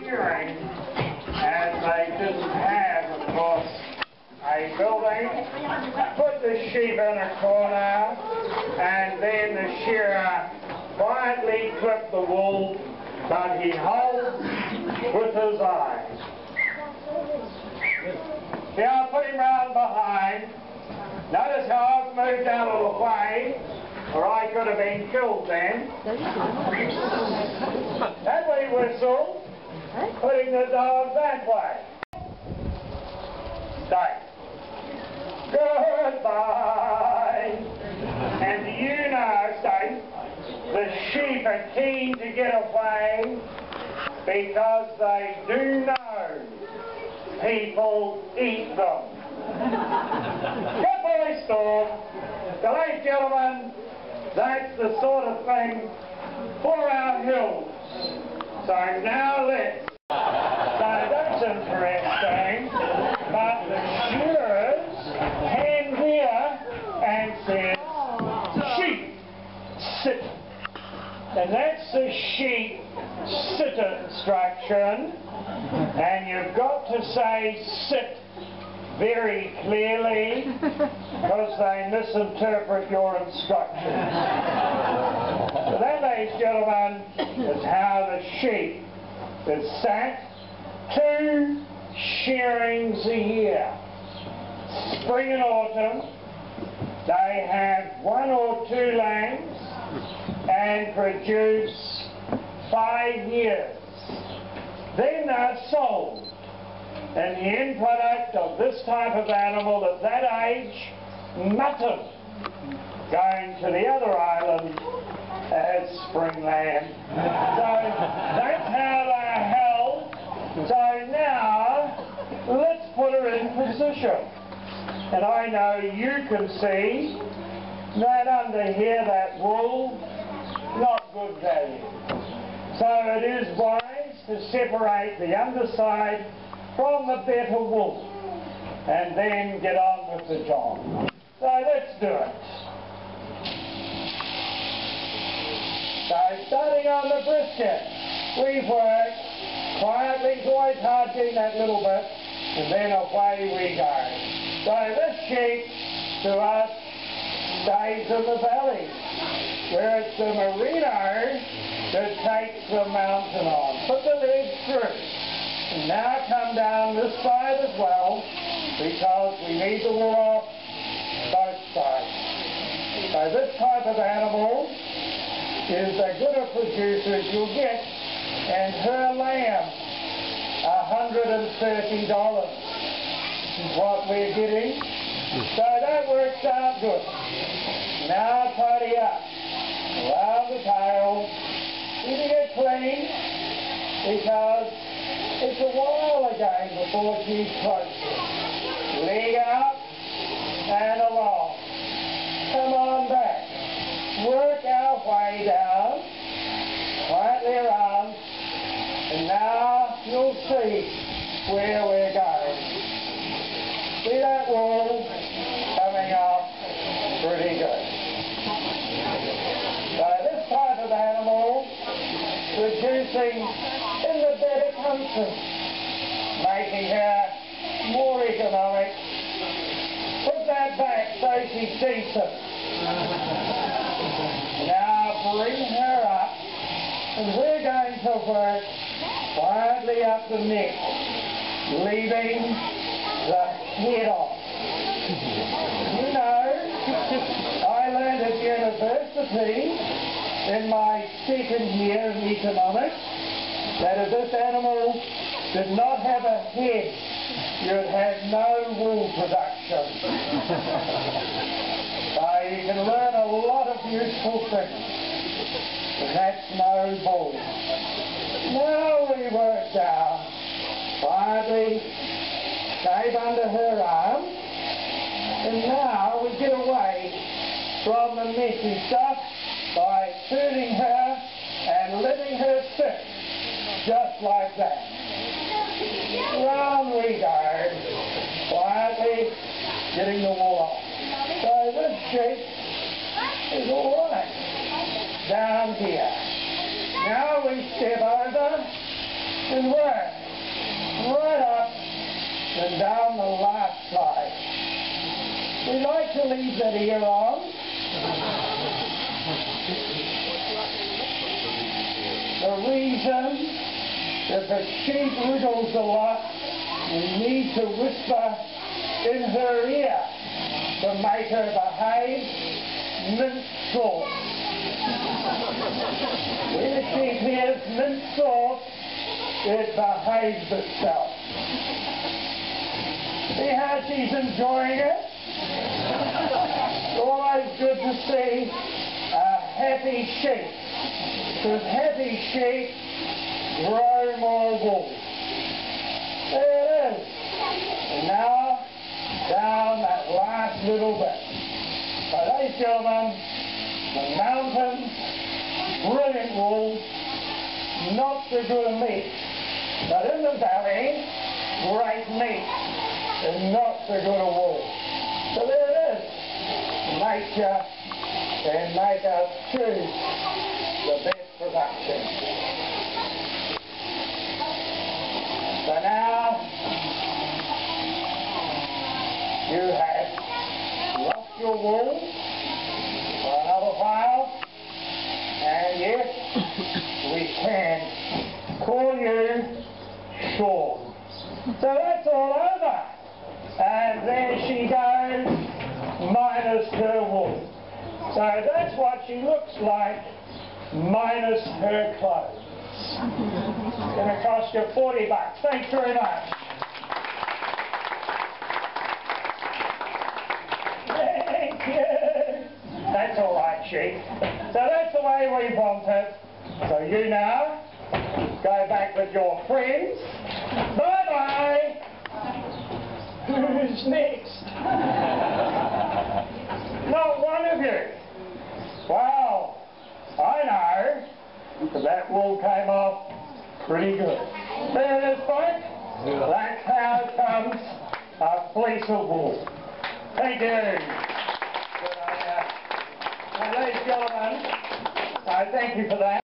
shearing, as they didn't have, of course, a building, put the sheep in a corner, and then the shearer quietly clipped the wool, but he holds with his eyes. Now I'll put him round behind. Notice how I've moved out of the way, or I could have been killed then. That way whistle, putting the dog that way. Stay. Goodbye. And do you know, stay, the sheep are keen to get away because they do know people eat them. Good boy, Storm. So, ladies and gentlemen, that's the sort of thing for our hills. So now let's. So that's interesting. But the shearers hand here and says, sheep, sit. And that's the sheep sit instruction. And you've got to say sit very clearly because they misinterpret your instructions. So that, ladies and gentlemen, is how the sheep is sat. 2 shearings a year. Spring and autumn, they have 1 or 2 lambs and produce 5 years. Then they're sold. And the end product of this type of animal at that age, mutton, going to the other island as spring lamb. So that's how they're held. So now, let's put her in position. And I know you can see that under here, that wool, not good value. So it is wise to separate the underside from the better wool, and then get on with the job. So let's do it. So starting on the brisket, we've worked quietly, it's always hard getting that little bit, and then away we go. So this sheep, to us, stays in the valley, where it's the merino that takes the mountain on. Put the legs through. Now come down this side as well, because we need the wool off both sides. So this type of animal is the gooder producers you'll get, and her lamb, $130 is what we're getting. So that works out good. Now tidy up, around the tail, keeping it clean, because it's a while again before she's close. Leg out and along. Come on back. Work our way down, quietly around, and now you'll see where we're going. See that wool coming off pretty good. So this type of animal producing in the better country, making her more economic. Put that back so she sees it. Now bring her up, and we're going to work quietly up the neck, leaving the head off. You know, I learned at university in my second year in economics that if this animal did not have a head, you'd have no wool production. So you can learn a lot of useful things, but that's no bull. Now we work down, quietly shave under her arm, and now we get away from the messy stuff by turning her and letting her sit, just like that. Round we go, quietly getting the wool off. So this sheep is all right down here. Now we step over and work right up and down the last side. We like to leave that ear on. The reason that the sheep wriggles a lot, we need to whisper in her ear to make her behave mint sauce. When the sheep hears mint sauce, it behaves itself. See how she's enjoying it? It's always good to see a happy sheep. Because happy sheep grow more wool. There it is. And now, down that last little bit. So ladies and gentlemen, the mountains, brilliant wool, not so good a meat. But in the valley, great meat, and not so good a wool. So there it is. Nature can make us choose the best production. So now, you have lost your wool for another while, and yes, we can call you Sean. So that's all over. And there she goes, minus her wool. So that's what she looks like, minus her clothes. It's going to cost you $40. Thanks very much. Thank you. That's all right, sheep. So that's the way we want it. So you now go back with your friends. Bye-bye. Who's next? Not one of you. Well, I know that wool came off pretty good. There it is, folks. That's how it comes a fleece of wool. Thank you. Good idea. Now, ladies and gentlemen, I thank you for that.